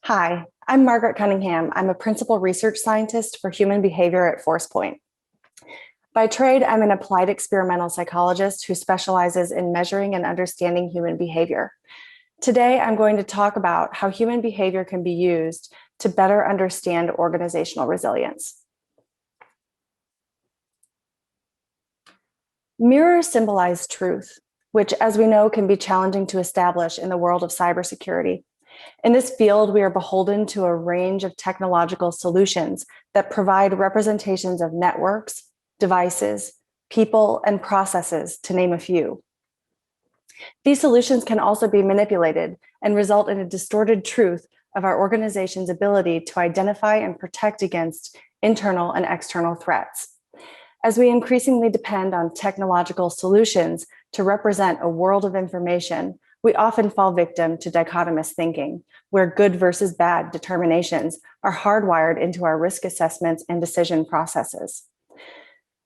Hi, I'm Margaret Cunningham. I'm a principal research scientist for human behavior at ForcePoint. By trade, I'm an applied experimental psychologist who specializes in measuring and understanding human behavior. Today, I'm going to talk about how human behavior can be used to better understand organizational resilience. Mirrors symbolize truth, which, as we know, can be challenging to establish in the world of cybersecurity. In this field, we are beholden to a range of technological solutions that provide representations of networks, devices, people, and processes, to name a few. These solutions can also be manipulated and result in a distorted truth of our organization's ability to identify and protect against internal and external threats. As we increasingly depend on technological solutions to represent a world of information, we often fall victim to dichotomous thinking, where good versus bad determinations are hardwired into our risk assessments and decision processes.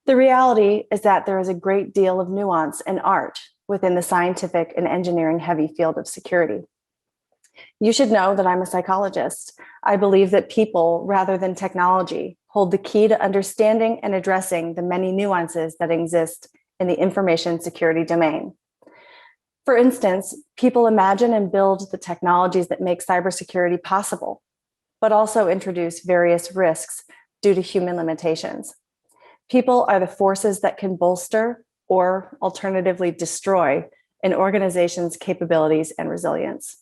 The reality is that there is a great deal of nuance and art within the scientific and engineering-heavy field of security. You should know that I'm a psychologist. I believe that people, rather than technology, hold the key to understanding and addressing the many nuances that exist in the information security domain. For instance, people imagine and build the technologies that make cybersecurity possible, but also introduce various risks due to human limitations. People are the forces that can bolster or alternatively destroy an organization's capabilities and resilience.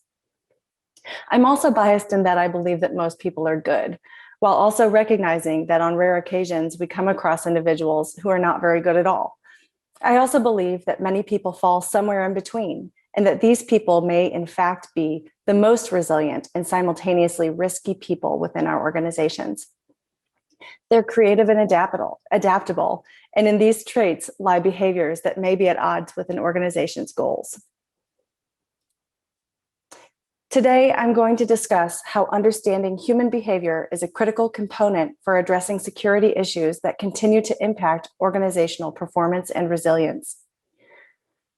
I'm also biased in that I believe that most people are good, while also recognizing that on rare occasions we come across individuals who are not very good at all. I also believe that many people fall somewhere in between, and that these people may in fact be the most resilient and simultaneously risky people within our organizations. They're creative and adaptable, and in these traits lie behaviors that may be at odds with an organization's goals. Today, I'm going to discuss how understanding human behavior is a critical component for addressing security issues that continue to impact organizational performance and resilience.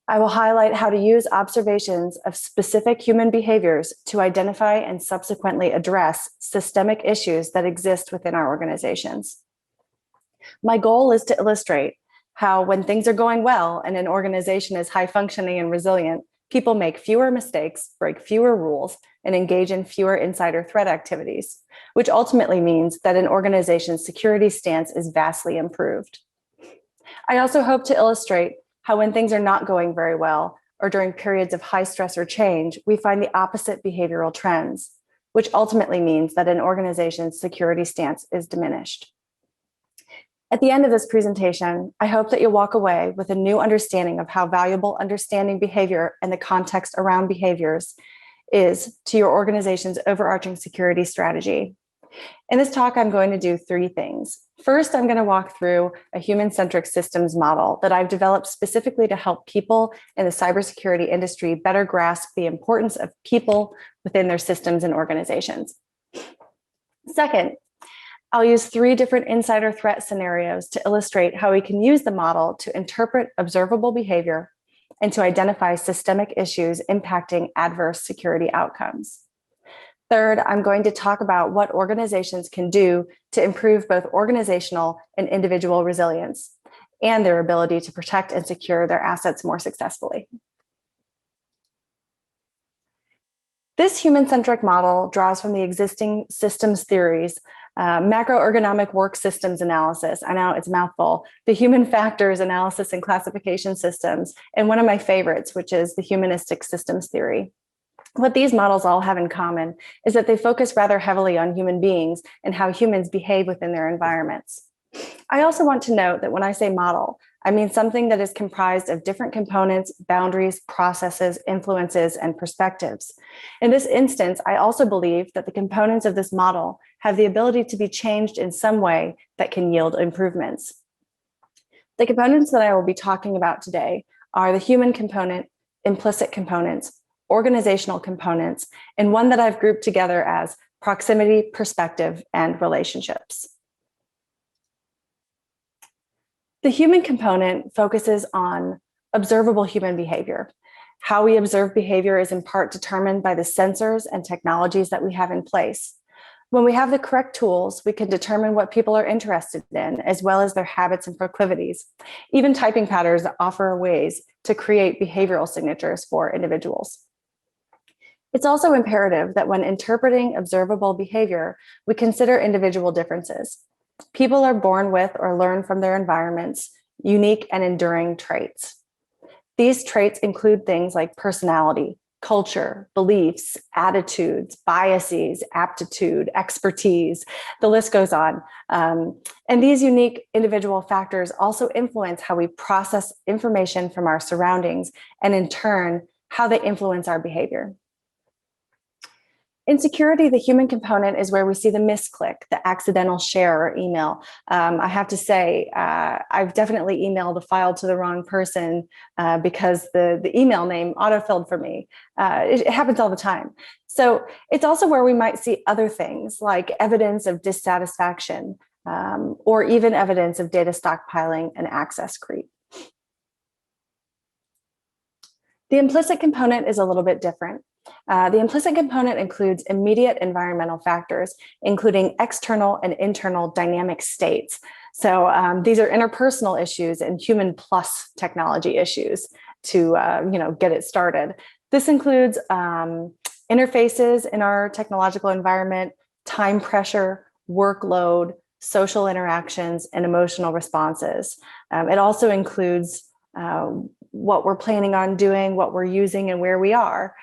I will highlight how to use observations of specific human behaviors to identify and subsequently address systemic issues that exist within our organizations. My goal is to illustrate how, when things are going well and an organization is high functioning and resilient, people make fewer mistakes, break fewer rules, and engage in fewer insider threat activities, which ultimately means that an organization's security stance is vastly improved. I also hope to illustrate how, when things are not going very well, or during periods of high stress or change, we find the opposite behavioral trends, which ultimately means that an organization's security stance is diminished. At the end of this presentation, I hope that you'll walk away with a new understanding of how valuable understanding behavior and the context around behaviors is to your organization's overarching security strategy. In this talk, I'm going to do three things. First, I'm going to walk through a human-centric systems model that I've developed specifically to help people in the cybersecurity industry better grasp the importance of people within their systems and organizations. Second, I'll use three different insider threat scenarios to illustrate how we can use the model to interpret observable behavior and to identify systemic issues impacting adverse security outcomes. Third, I'm going to talk about what organizations can do to improve both organizational and individual resilience and their ability to protect and secure their assets more successfully. This human-centric model draws from the existing systems theories, macroergonomic work systems analysis, I know it's a mouthful, the human factors analysis and classification systems, and one of my favorites, which is the humanistic systems theory. What these models all have in common is that they focus rather heavily on human beings and how humans behave within their environments. I also want to note that when I say model, I mean something that is comprised of different components, boundaries, processes, influences, and perspectives. In this instance, I also believe that the components of this model have the ability to be changed in some way that can yield improvements. The components that I will be talking about today are the human component, implicit components, organizational components, and one that I've grouped together as proximity, perspective, and relationships. The human component focuses on observable human behavior. How we observe behavior is in part determined by the sensors and technologies that we have in place. When we have the correct tools, we can determine what people are interested in, as well as their habits and proclivities. Even typing patterns offer ways to create behavioral signatures for individuals. It's also imperative that when interpreting observable behavior, we consider individual differences. People are born with or learn from their environments unique and enduring traits. These traits include things like personality, culture, beliefs, attitudes, biases, aptitude, expertise. The list goes on. And these unique individual factors also influence how we process information from our surroundings and, in turn, how they influence our behavior. In security, the human component is where we see the misclick, the accidental share or email. I have to say, I've definitely emailed a file to the wrong person because the email name autofilled for me. It happens all the time. So it's also where we might see other things like evidence of dissatisfaction or even evidence of data stockpiling and access creep. The implicit component is a little bit different. The implicit component includes immediate environmental factors, including external and internal dynamic states. So these are interpersonal issues and human plus technology issues to get it started. This includes interfaces in our technological environment, time pressure, workload, social interactions, and emotional responses. It also includes what we're planning on doing, what we're using, and where we are.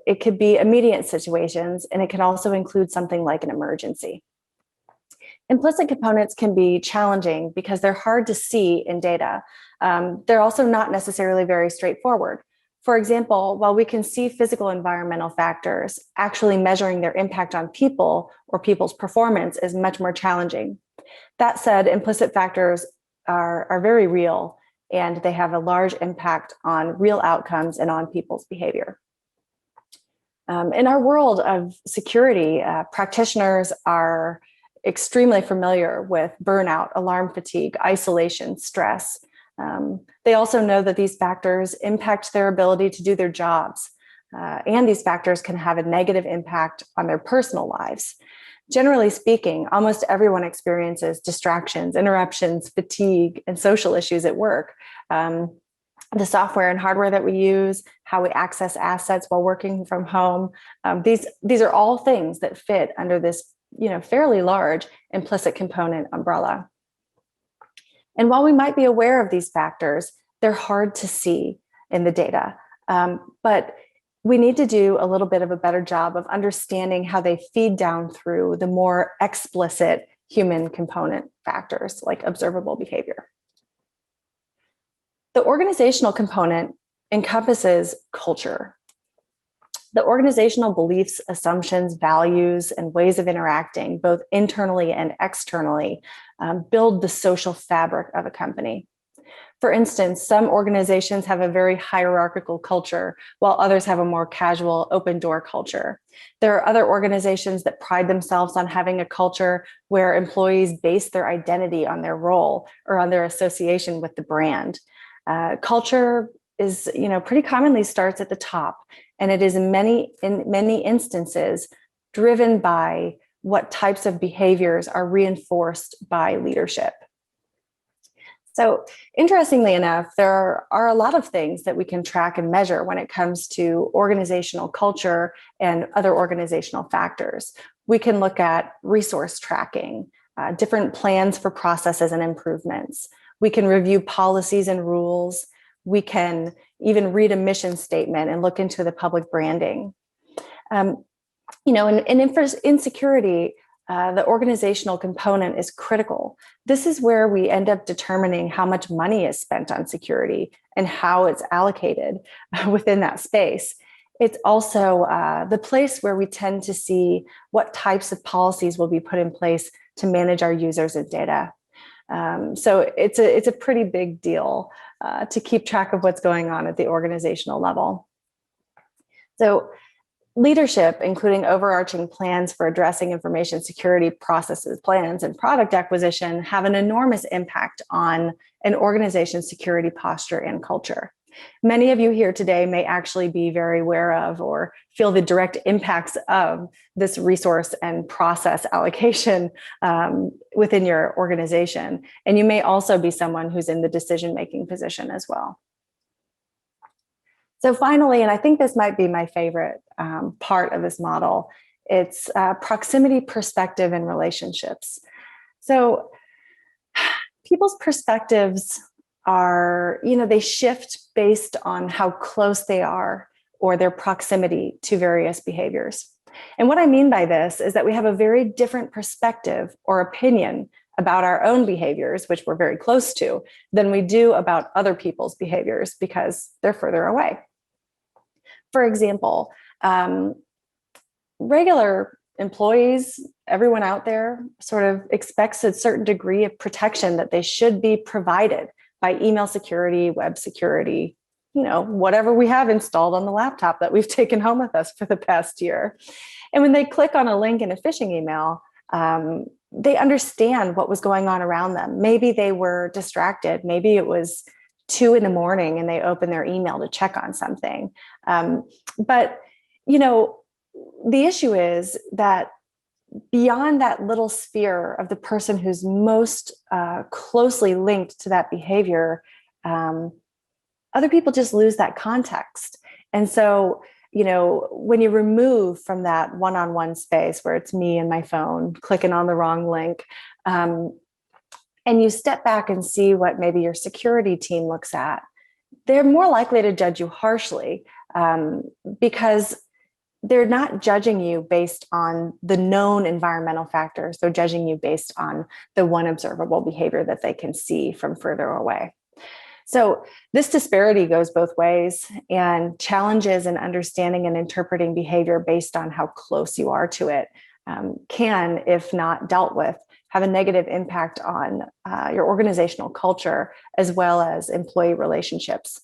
It could be immediate situations, and it can also include something like an emergency. Implicit components can be challenging because they're hard to see in data. They're also not necessarily very straightforward. For example, while we can see physical environmental factors, actually measuring their impact on people or people's performance is much more challenging. That said, implicit factors are very real, and they have a large impact on real outcomes and on people's behavior. In our world of security, practitioners are extremely familiar with burnout, alarm fatigue, isolation, stress. They also know that these factors impact their ability to do their jobs, and these factors can have a negative impact on their personal lives. Generally speaking, almost everyone experiences distractions, interruptions, fatigue, and social issues at work. The software and hardware that we use, how we access assets while working from home, these are all things that fit under this fairly large implicit component umbrella. And while we might be aware of these factors, they're hard to see in the data. But we need to do a little bit of a better job of understanding how they feed down through the more explicit human component factors like observable behavior. The organizational component encompasses culture. The organizational beliefs, assumptions, values, and ways of interacting, both internally and externally, build the social fabric of a company. For instance, some organizations have a very hierarchical culture, while others have a more casual, open-door culture. There are other organizations that pride themselves on having a culture where employees base their identity on their role or on their association with the brand. Culture is, pretty commonly starts at the top, and it is in many instances driven by what types of behaviors are reinforced by leadership. So interestingly enough, there are a lot of things that we can track and measure when it comes to organizational culture and other organizational factors. We can look at resource tracking, different plans for processes and improvements. We can review policies and rules. We can even read a mission statement and look into the public branding. In security, the organizational component is critical. This is where we end up determining how much money is spent on security and how it's allocated within that space. It's also the place where we tend to see what types of policies will be put in place to manage our users and data. So it's a pretty big deal to keep track of what's going on at the organizational level. So leadership, including overarching plans for addressing information security processes, plans, and product acquisition, have an enormous impact on an organization's security posture and culture. Many of you here today may actually be very aware of or feel the direct impacts of this resource and process allocation within your organization. And you may also be someone who's in the decision-making position as well. So finally, and I think this might be my favorite part of this model, it's proximity, perspective, and relationships. So people's perspectives are, they shift based on how close they are or their proximity to various behaviors. And what I mean by this is that we have a very different perspective or opinion about our own behaviors, which we're very close to, than we do about other people's behaviors because they're further away. For example, regular employees, everyone out there sort of expects a certain degree of protection that they should be provided by email security, web security, whatever we have installed on the laptop that we've taken home with us for the past year. And when they click on a link in a phishing email, they understand what was going on around them. Maybe they were distracted. Maybe it was 2 a.m. and they opened their email to check on something. But the issue is that beyond that little sphere of the person who's most closely linked to that behavior, other people just lose that context. And so, when you remove from that one-on-one space where it's me and my phone clicking on the wrong link, and you step back and see what maybe your security team looks at, they're more likely to judge you harshly because they're not judging you based on the known environmental factors. They're judging you based on the one observable behavior that they can see from further away. So this disparity goes both ways, and challenges in understanding and interpreting behavior based on how close you are to it can, if not dealt with, have a negative impact on your organizational culture as well as employee relationships.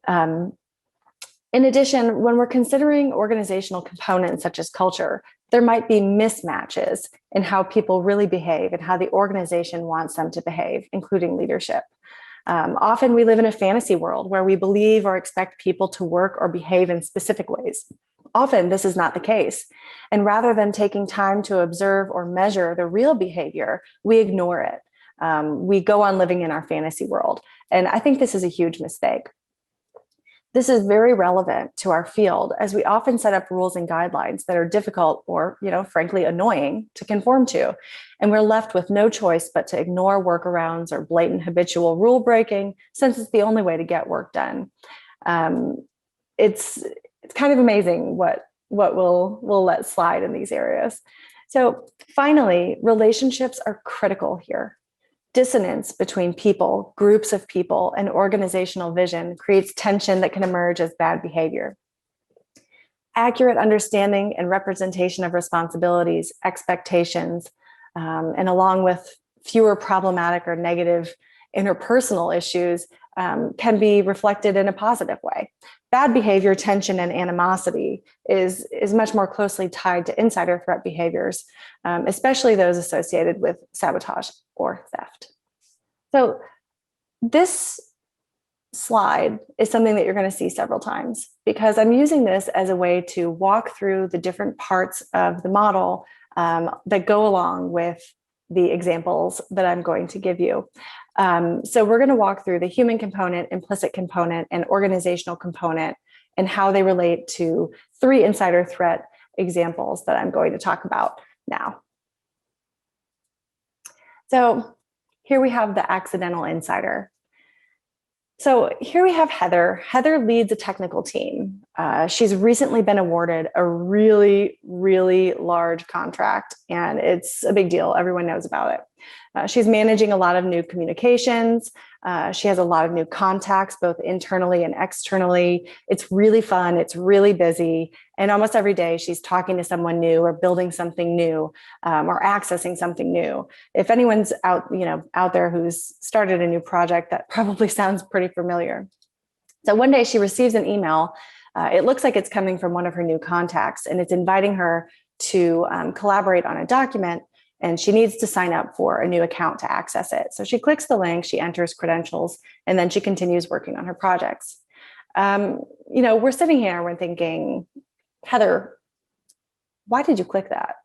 In addition, when we're considering organizational components such as culture, there might be mismatches in how people really behave and how the organization wants them to behave, including leadership. Often we live in a fantasy world where we believe or expect people to work or behave in specific ways. Often this is not the case. And rather than taking time to observe or measure the real behavior, we ignore it. We go on living in our fantasy world. And I think this is a huge mistake. This is very relevant to our field as we often set up rules and guidelines that are difficult or, frankly, annoying to conform to. And we're left with no choice but to ignore workarounds or blatant habitual rule breaking, since it's the only way to get work done. It's kind of amazing what we'll let slide in these areas. So finally, relationships are critical here. Dissonance between people, groups of people, and organizational vision creates tension that can emerge as bad behavior. Accurate understanding and representation of responsibilities, expectations, and along with fewer problematic or negative interpersonal issues can be reflected in a positive way. Bad behavior, tension, and animosity is much more closely tied to insider threat behaviors, especially those associated with sabotage or theft. So this slide is something that you're going to see several times because I'm using this as a way to walk through the different parts of the model that go along with the examples that I'm going to give you. So we're going to walk through the human component, implicit component, and organizational component and how they relate to 3 insider threat examples that I'm going to talk about now. So here we have the accidental insider. So here we have Heather. Heather leads a technical team. She's recently been awarded a really, really large contract, and it's a big deal. Everyone knows about it. She's managing a lot of new communications. She has a lot of new contacts, both internally and externally. It's really fun. It's really busy. And almost every day she's talking to someone new or building something new or accessing something new. If anyone's out there who's started a new project, that probably sounds pretty familiar. So one day she receives an email. It looks like it's coming from one of her new contacts, and it's inviting her to collaborate on a document. And she needs to sign up for a new account to access it. So she clicks the link, she enters credentials, and then she continues working on her projects. We're sitting here and we're thinking, Heather, why did you click that?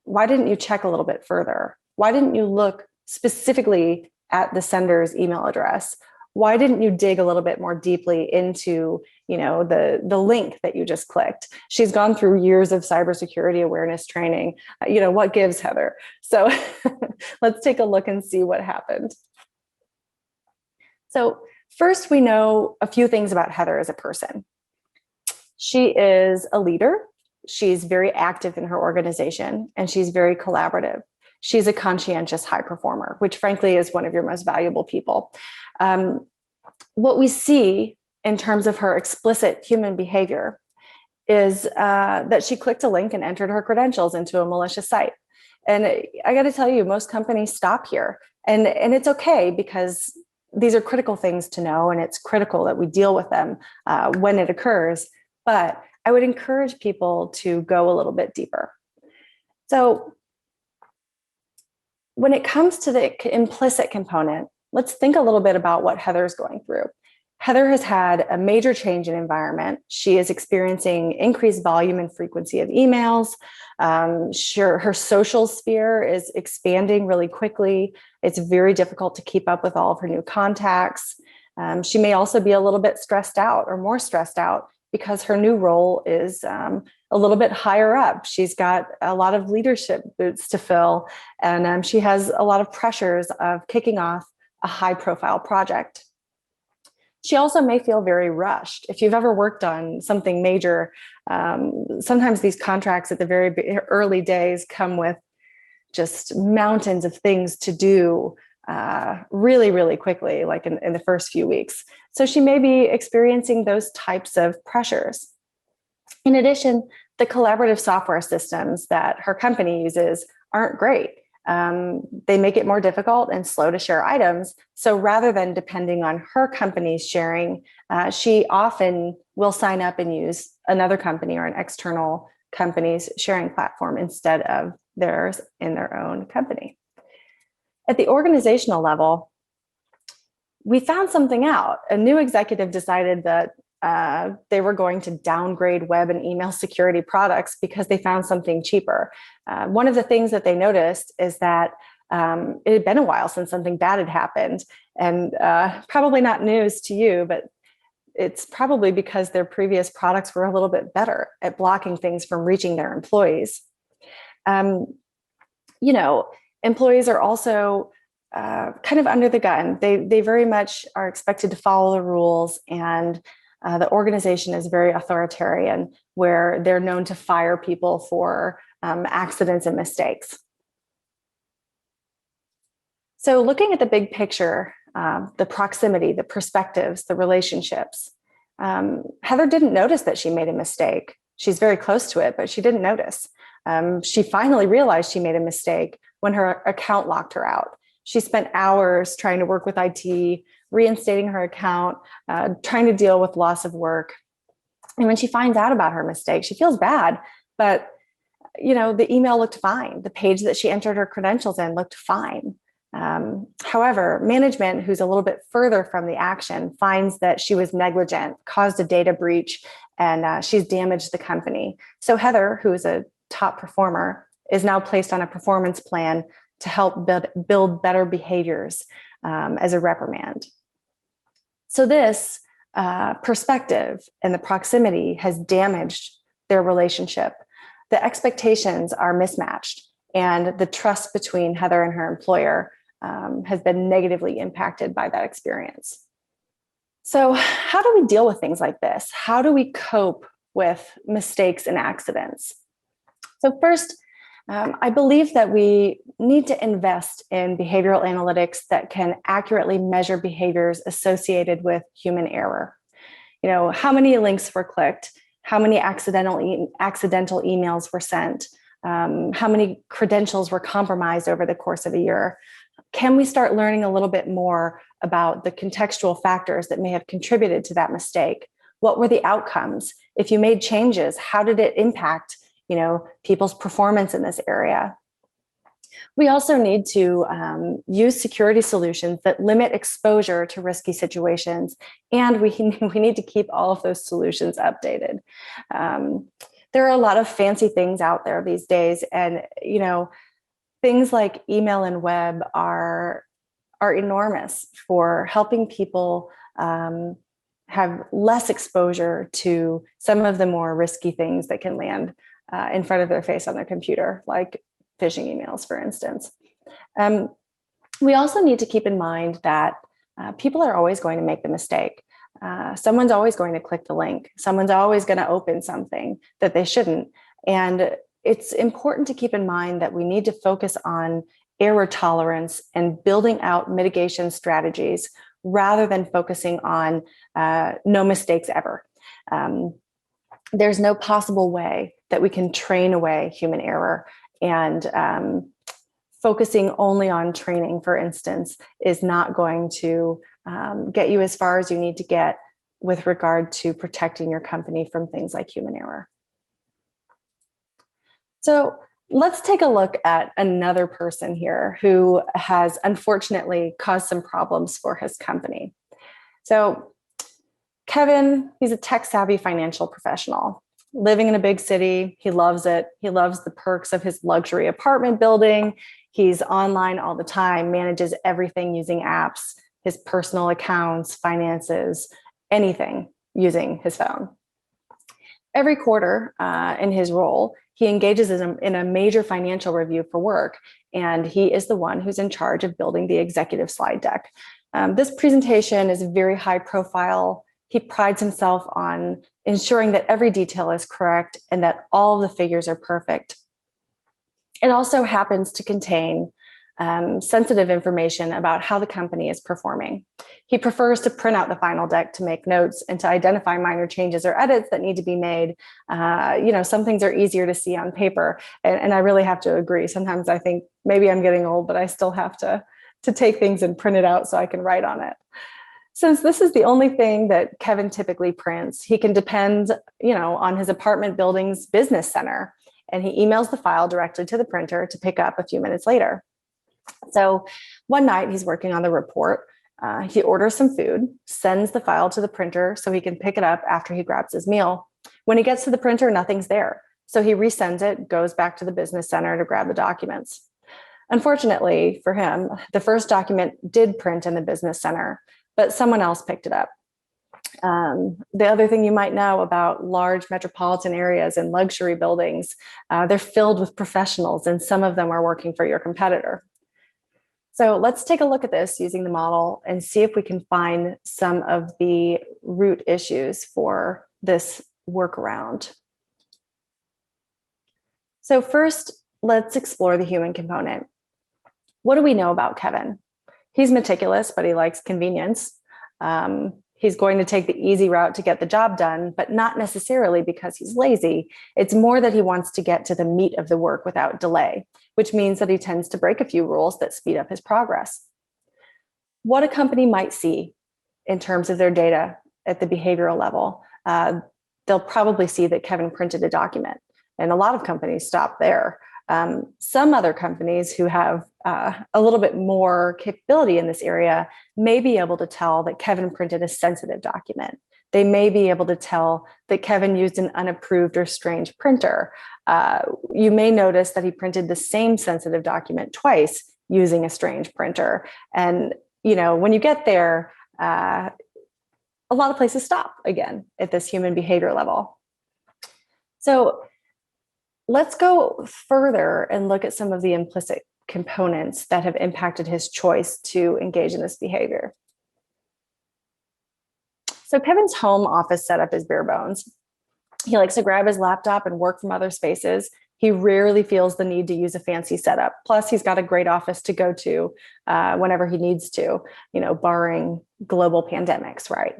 Why didn't you check a little bit further? Why didn't you look specifically at the sender's email address? Why didn't you dig a little bit more deeply into, the link that you just clicked? She's gone through years of cybersecurity awareness training. What gives, Heather? So let's take a look and see what happened. So first, we know a few things about Heather as a person. She is a leader. She's very active in her organization, and she's very collaborative. She's a conscientious high performer, which frankly is one of your most valuable people. What we see in terms of her explicit human behavior is that she clicked a link and entered her credentials into a malicious site. And I got to tell you, most companies stop here. And it's okay, because these are critical things to know, and it's critical that we deal with them when it occurs. But I would encourage people to go a little bit deeper. So when it comes to the implicit component, let's think a little bit about what Heather's going through. Heather has had a major change in environment. She is experiencing increased volume and frequency of emails. Her social sphere is expanding really quickly. It's very difficult to keep up with all of her new contacts. She may also be a little bit stressed out, or more stressed out, because her new role is a little bit higher up. She's got a lot of leadership boots to fill, and she has a lot of pressures of kicking off a high-profile project. She also may feel very rushed. If you've ever worked on something major, sometimes these contracts at the very early days come with just mountains of things to do really, really quickly, like in the first few weeks. So she may be experiencing those types of pressures. In addition, the collaborative software systems that her company uses aren't great. They make it more difficult and slow to share items. So rather than depending on her company's sharing, she often will sign up and use another company or an external company's sharing platform instead of theirs in their own company. At the organizational level, we found something out. A new executive decided that they were going to downgrade web and email security products because they found something cheaper. One of the things that they noticed is that it had been a while since something bad had happened, and probably not news to you, but it's probably because their previous products were a little bit better at blocking things from reaching their employees. Employees are also kind of under the gun. They very much are expected to follow the rules, and the organization is very authoritarian, where they're known to fire people for accidents and mistakes. So looking at the big picture, the proximity, the perspectives, the relationships, Heather didn't notice that she made a mistake. She's very close to it, but she didn't notice. She finally realized she made a mistake when her account locked her out. She spent hours trying to work with IT, reinstating her account, trying to deal with loss of work. And when she finds out about her mistake, she feels bad, but the email looked fine. The page that she entered her credentials in looked fine. However, management, who's a little bit further from the action, finds that she was negligent, caused a data breach, and she's damaged the company. So Heather, who is a top performer, is now placed on a performance plan to help build better behaviors as a reprimand. So this perspective and the proximity has damaged their relationship. The expectations are mismatched, and the trust between Heather and her employer has been negatively impacted by that experience. So how do we deal with things like this? How do we cope with mistakes and accidents? So first, I believe that we need to invest in behavioral analytics that can accurately measure behaviors associated with human error. How many links were clicked, how many accidental emails were sent, how many credentials were compromised over the course of a year. Can we start learning a little bit more about the contextual factors that may have contributed to that mistake? What were the outcomes? If you made changes, how did it impact people's performance in this area? We also need to use security solutions that limit exposure to risky situations, and we need to keep all of those solutions updated. There are a lot of fancy things out there these days, and things like email and web are enormous for helping people have less exposure to some of the more risky things that can land in front of their face on their computer, like phishing emails, for instance. We also need to keep in mind that people are always going to make the mistake. Someone's always going to click the link. Someone's always going to open something that they shouldn't. And it's important to keep in mind that we need to focus on error tolerance and building out mitigation strategies rather than focusing on no mistakes ever. There's no possible way that we can train away human error, and focusing only on training, for instance, is not going to get you as far as you need to get with regard to protecting your company from things like human error. So let's take a look at another person here who has unfortunately caused some problems for his company. So Kevin, he's a tech-savvy financial professional living in a big city. He loves it. He loves the perks of his luxury apartment building. He's online all the time, manages everything using apps, his personal accounts, finances, anything using his phone. Every quarter in his role, he engages in a major financial review for work, and he is the one who's in charge of building the executive slide deck. This presentation is very high profile. He prides himself on ensuring that every detail is correct and that all the figures are perfect. It also happens to contain sensitive information about how the company is performing. He prefers to print out the final deck to make notes and to identify minor changes or edits that need to be made. Some things are easier to see on paper, and I really have to agree. Sometimes I think maybe I'm getting old, but I still have to take things and print it out so I can write on it. Since this is the only thing that Kevin typically prints, he can depend, on his apartment building's business center, and he emails the file directly to the printer to pick up a few minutes later. So one night he's working on the report. He orders some food, sends the file to the printer so he can pick it up after he grabs his meal. When he gets to the printer, nothing's there. So he resends it, goes back to the business center to grab the documents. Unfortunately for him, the first document did print in the business center, but someone else picked it up. The other thing you might know about large metropolitan areas and luxury buildings, they're filled with professionals, and some of them are working for your competitor. So let's take a look at this using the model and see if we can find some of the root issues for this workaround. So first, let's explore the human component. What do we know about Kevin? He's meticulous, but he likes convenience. He's going to take the easy route to get the job done, but not necessarily because he's lazy. It's more that he wants to get to the meat of the work without delay, which means that he tends to break a few rules that speed up his progress. What a company might see in terms of their data at the behavioral level, they'll probably see that Kevin printed a document, and a lot of companies stop there. Some other companies who have a little bit more capability in this area may be able to tell that Kevin printed a sensitive document. They may be able to tell that Kevin used an unapproved or strange printer. You may notice that he printed the same sensitive document twice using a strange printer. And, when you get there, a lot of places stop again at this human behavior level. So let's go further and look at some of the implicit components that have impacted his choice to engage in this behavior. So Kevin's home office setup is bare bones. He likes to grab his laptop and work from other spaces. He rarely feels the need to use a fancy setup. Plus, he's got a great office to go to whenever he needs to, barring global pandemics, right?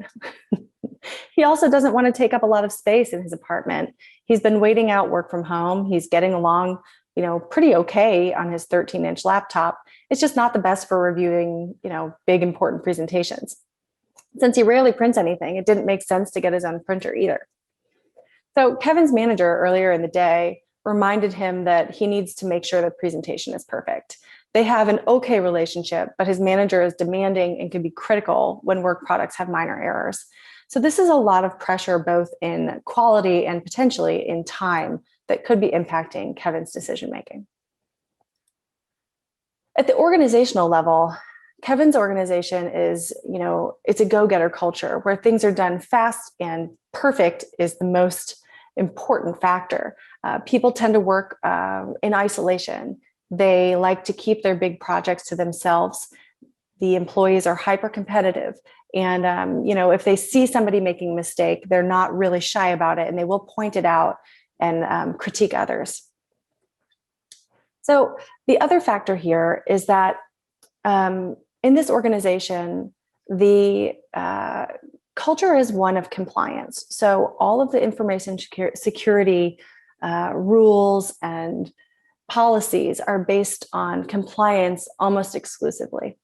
He also doesn't want to take up a lot of space in his apartment. He's been waiting out work from home. He's getting along, pretty okay on his 13-inch laptop. It's just not the best for reviewing, big important presentations. Since he rarely prints anything, it didn't make sense to get his own printer either. So Kevin's manager earlier in the day reminded him that he needs to make sure the presentation is perfect. They have an okay relationship, but his manager is demanding and can be critical when work products have minor errors. So this is a lot of pressure, both in quality and potentially in time, that could be impacting Kevin's decision making. At the organizational level, Kevin's organization is, it's a go-getter culture where things are done fast, and perfect is the most important factor. People tend to work in isolation. They like to keep their big projects to themselves. The employees are hyper competitive. And, if they see somebody making a mistake, they're not really shy about it, and they will point it out and critique others. So the other factor here is that in this organization, the culture is one of compliance. So all of the information security rules and policies are based on compliance almost exclusively.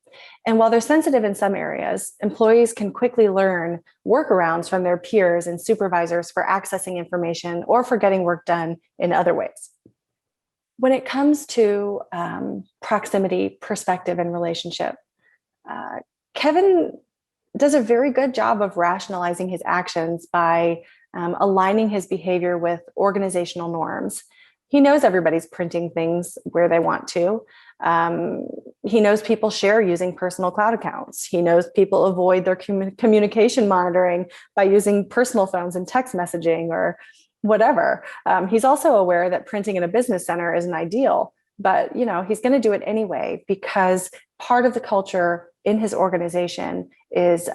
And while they're sensitive in some areas, employees can quickly learn workarounds from their peers and supervisors for accessing information or for getting work done in other ways. When it comes to proximity, perspective, and relationship, Kevin does a very good job of rationalizing his actions by aligning his behavior with organizational norms. He knows everybody's printing things where they want to. He knows people share using personal cloud accounts. He knows people avoid their communication monitoring by using personal phones and text messaging or whatever. He's also aware that printing in a business center isn't ideal, but he's going to do it anyway because part of the culture in his organization is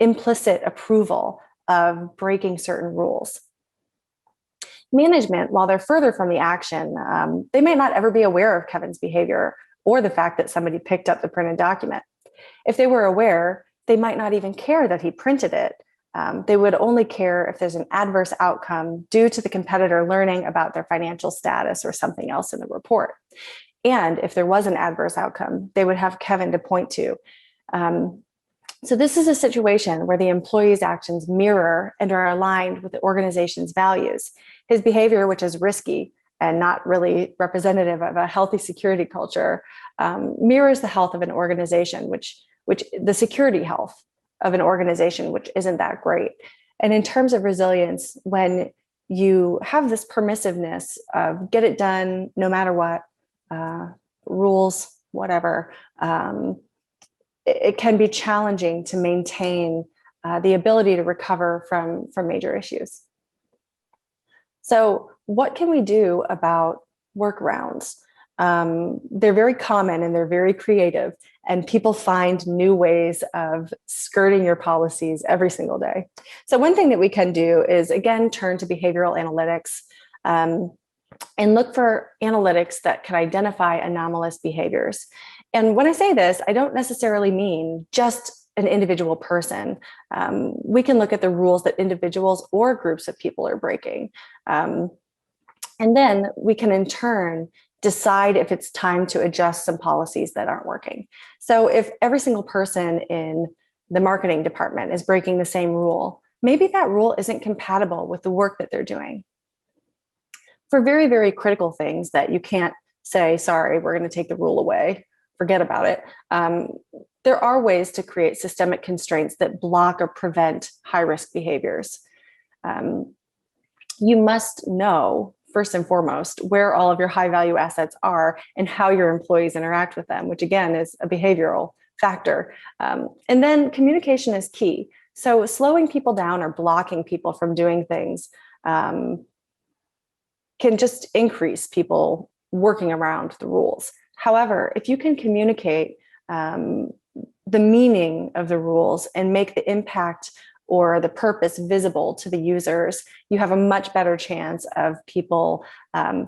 implicit approval of breaking certain rules. Management, while they're further from the action, they may not ever be aware of Kevin's behavior or the fact that somebody picked up the printed document. If they were aware, they might not even care that he printed it. They would only care if there's an adverse outcome due to the competitor learning about their financial status or something else in the report. And if there was an adverse outcome, they would have Kevin to point to. So this is a situation where the employee's actions mirror and are aligned with the organization's values. His behavior, which is risky and not really representative of a healthy security culture, mirrors the health of an organization, which the security health of an organization, which isn't that great. And in terms of resilience, when you have this permissiveness of get it done no matter what, rules, whatever, it can be challenging to maintain the ability to recover from major issues. So what can we do about workarounds? They're very common and they're very creative, and people find new ways of skirting your policies every single day. So one thing that we can do is, again, turn to behavioral analytics and look for analytics that can identify anomalous behaviors. And when I say this, I don't necessarily mean just an individual person. We can look at the rules that individuals or groups of people are breaking. And then we can in turn decide if it's time to adjust some policies that aren't working. So if every single person in the marketing department is breaking the same rule, maybe that rule isn't compatible with the work that they're doing. For very, very critical things that you can't say, sorry, we're going to take the rule away, forget about it. There are ways to create systemic constraints that block or prevent high-risk behaviors. You must know, first and foremost, where all of your high-value assets are and how your employees interact with them, which again is a behavioral factor. And then communication is key. So slowing people down or blocking people from doing things can just increase people working around the rules. However, if you can communicate the meaning of the rules and make the impact or the purpose visible to the users, you have a much better chance of people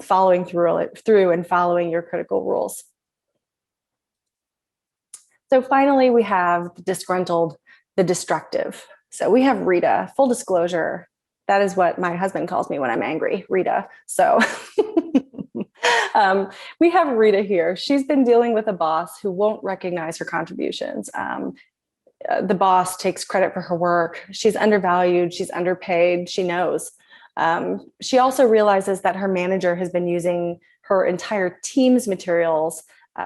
following through and following your critical rules. So finally, we have the disgruntled, the destructive. So we have Rita. Full disclosure, that is what my husband calls me when I'm angry, Rita. So we have Rita here. She's been dealing with a boss who won't recognize her contributions. The boss takes credit for her work. She's undervalued. She's underpaid. She knows. She also realizes that her manager has been using her entire team's materials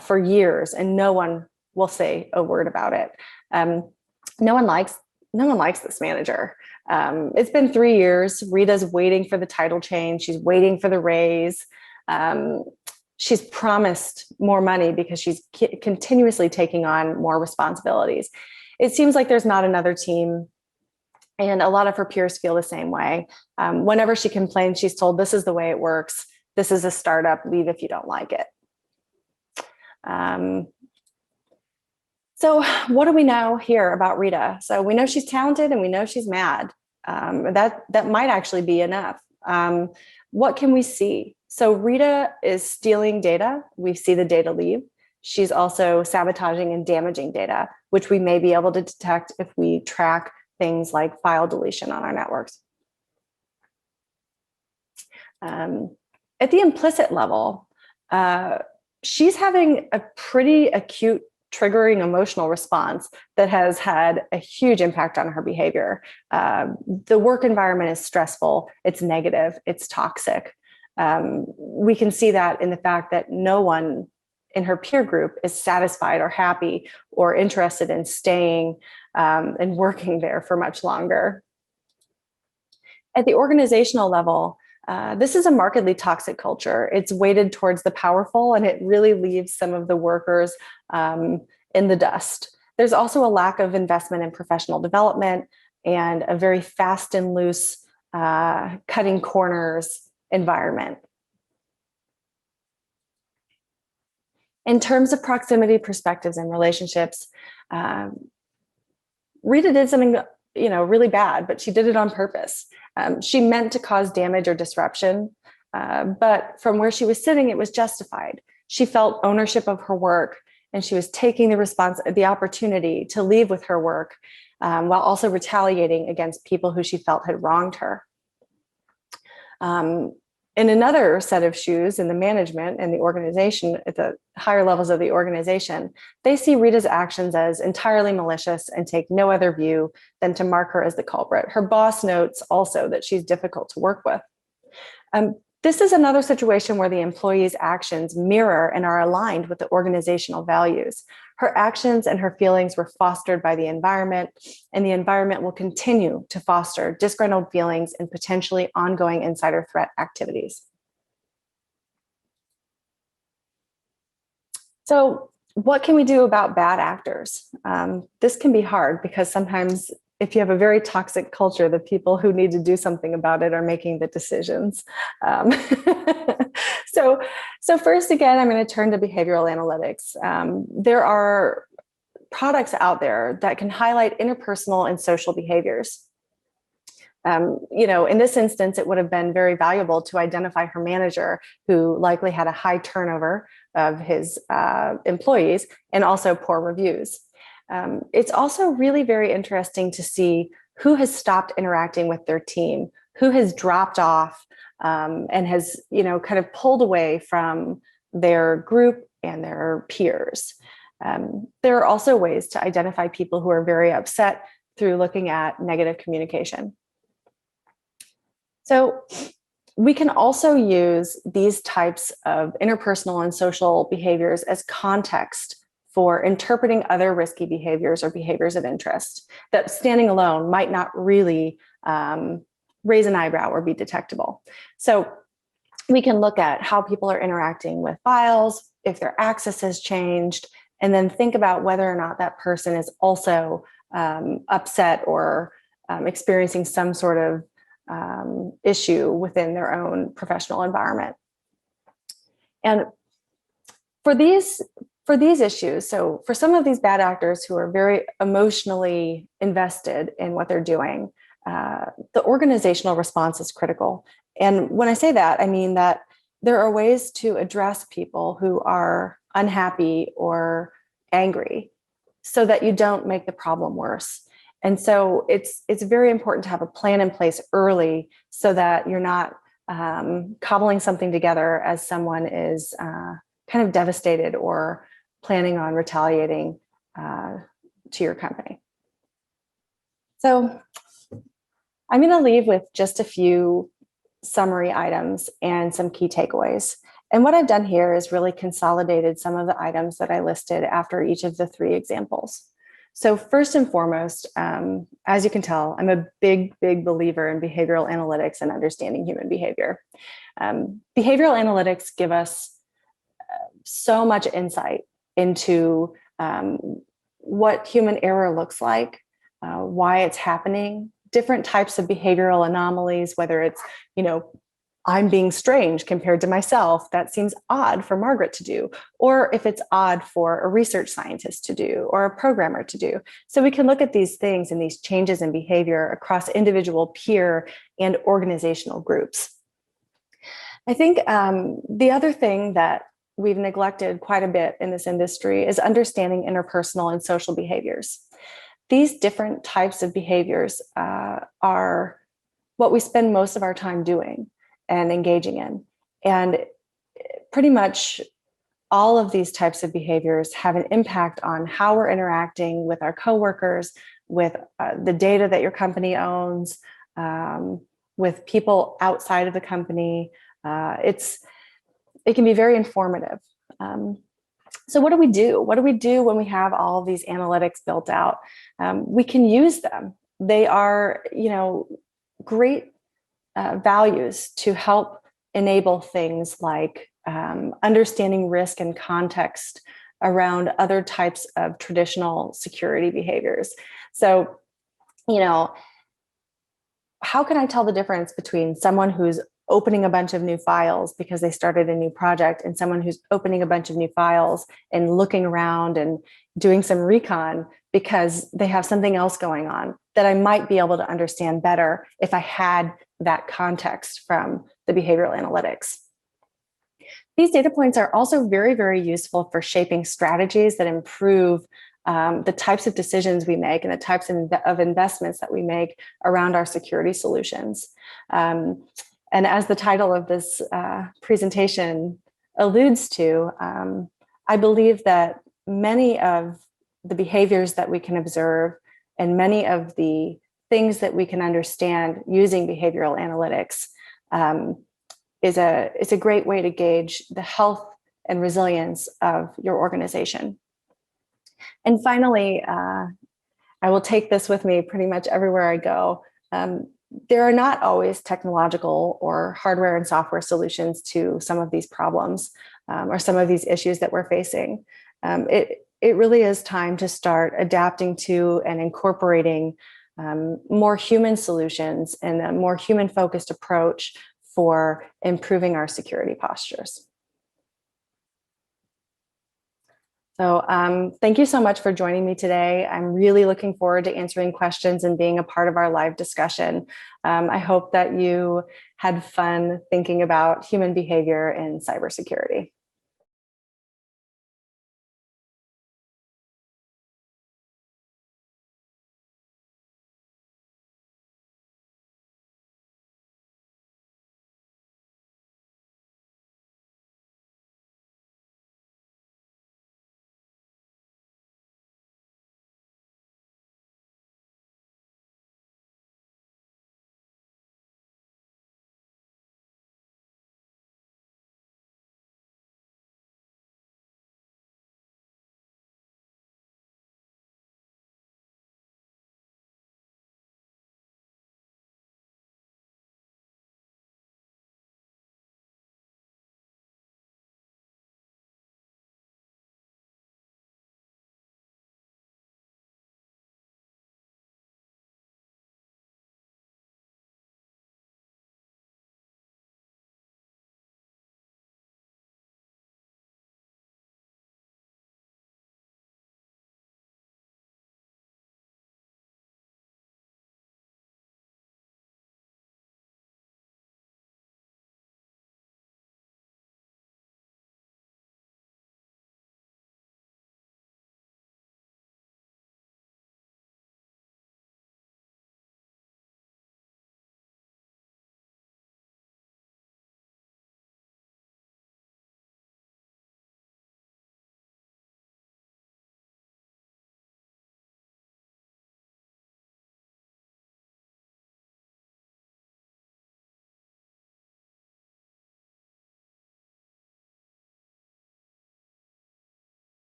for years, and no one will say a word about it. No one likes this manager. It's been 3 years. Rita's waiting for the title change. She's waiting for the raise. She's promised more money because she's continuously taking on more responsibilities. It seems like there's not another team, and a lot of her peers feel the same way. Whenever she complains, she's told, this is the way it works. This is a startup. Leave if you don't like it. So what do we know here about Rita? So we know she's talented and we know she's mad. That might actually be enough. What can we see? So Rita is stealing data. We see the data leave. She's also sabotaging and damaging data, which we may be able to detect if we track things like file deletion on our networks. At the implicit level, she's having a pretty acute triggering emotional response that has had a huge impact on her behavior. The work environment is stressful, it's negative, it's toxic. We can see that in the fact that no one in her peer group is satisfied or happy or interested in staying and working there for much longer. At the organizational level, this is a markedly toxic culture. It's weighted towards the powerful, and it really leaves some of the workers in the dust. There's also a lack of investment in professional development and a very fast and loose, cutting corners environment. In terms of proximity, perspectives, and relationships, Rita did something, really bad, but she did it on purpose. She meant to cause damage or disruption, but from where she was sitting, it was justified. She felt ownership of her work, and she was taking the opportunity to leave with her work, while also retaliating against people who she felt had wronged her. In another set of shoes, in the management and the organization, at the higher levels of the organization, they see Rita's actions as entirely malicious and take no other view than to mark her as the culprit. Her boss notes also that she's difficult to work with. This is another situation where the employee's actions mirror and are aligned with the organizational values. Her actions and her feelings were fostered by the environment, and the environment will continue to foster disgruntled feelings and potentially ongoing insider threat activities. So, what can we do about bad actors? This can be hard because sometimes if you have a very toxic culture, the people who need to do something about it are making the decisions. So first, again, I'm going to turn to behavioral analytics. There are products out there that can highlight interpersonal and social behaviors. In this instance, it would have been very valuable to identify her manager, who likely had a high turnover of his employees and also poor reviews. It's also really very interesting to see who has stopped interacting with their team, who has dropped off and has, kind of pulled away from their group and their peers. There are also ways to identify people who are very upset through looking at negative communication. So we can also use these types of interpersonal and social behaviors as context for interpreting other risky behaviors or behaviors of interest that standing alone might not really raise an eyebrow or be detectable. So we can look at how people are interacting with files, if their access has changed, and then think about whether or not that person is also upset or experiencing some sort of issue within their own professional environment. And for these issues, so for some of these bad actors who are very emotionally invested in what they're doing, the organizational response is critical. And when I say that, I mean that there are ways to address people who are unhappy or angry so that you don't make the problem worse. And so it's very important to have a plan in place early so that you're not cobbling something together as someone is kind of devastated or planning on retaliating to your company. So I'm going to leave with just a few summary items and some key takeaways. And what I've done here is really consolidated some of the items that I listed after each of the three examples. So first and foremost, as you can tell, I'm a big believer in behavioral analytics and understanding human behavior. Behavioral analytics give us so much insight into what human error looks like, why it's happening, different types of behavioral anomalies, whether it's, I'm being strange compared to myself. That seems odd for Margaret to do, or if it's odd for a research scientist to do, or a programmer to do. So we can look at these things and these changes in behavior across individual, peer, and organizational groups. I think the other thing that we've neglected quite a bit in this industry is understanding interpersonal and social behaviors. These different types of behaviors are what we spend most of our time doing and engaging in. And pretty much all of these types of behaviors have an impact on how we're interacting with our coworkers, with the data that your company owns, with people outside of the company. It can be very informative. So what do we do? What do we do when we have all of these analytics built out? We can use them. They are, great values to help enable things like understanding risk and context around other types of traditional security behaviors. So, how can I tell the difference between someone who's opening a bunch of new files because they started a new project and someone who's opening a bunch of new files and looking around and doing some recon because they have something else going on that I might be able to understand better if I had that context from the behavioral analytics? These data points are also very useful for shaping strategies that improve the types of decisions we make and the types of investments that we make around our security solutions. And as the title of this presentation alludes to, I believe that many of the behaviors that we can observe and many of the things that we can understand using behavioral analytics is a great way to gauge the health and resilience of your organization. And finally, I will take this with me pretty much everywhere I go. There are not always technological or hardware and software solutions to some of these problems or some of these issues that we're facing. It really is time to start adapting to and incorporating more human solutions and a more human-focused approach for improving our security postures. So thank you so much for joining me today. I'm really looking forward to answering questions and being a part of our live discussion. I hope that you had fun thinking about human behavior in cybersecurity.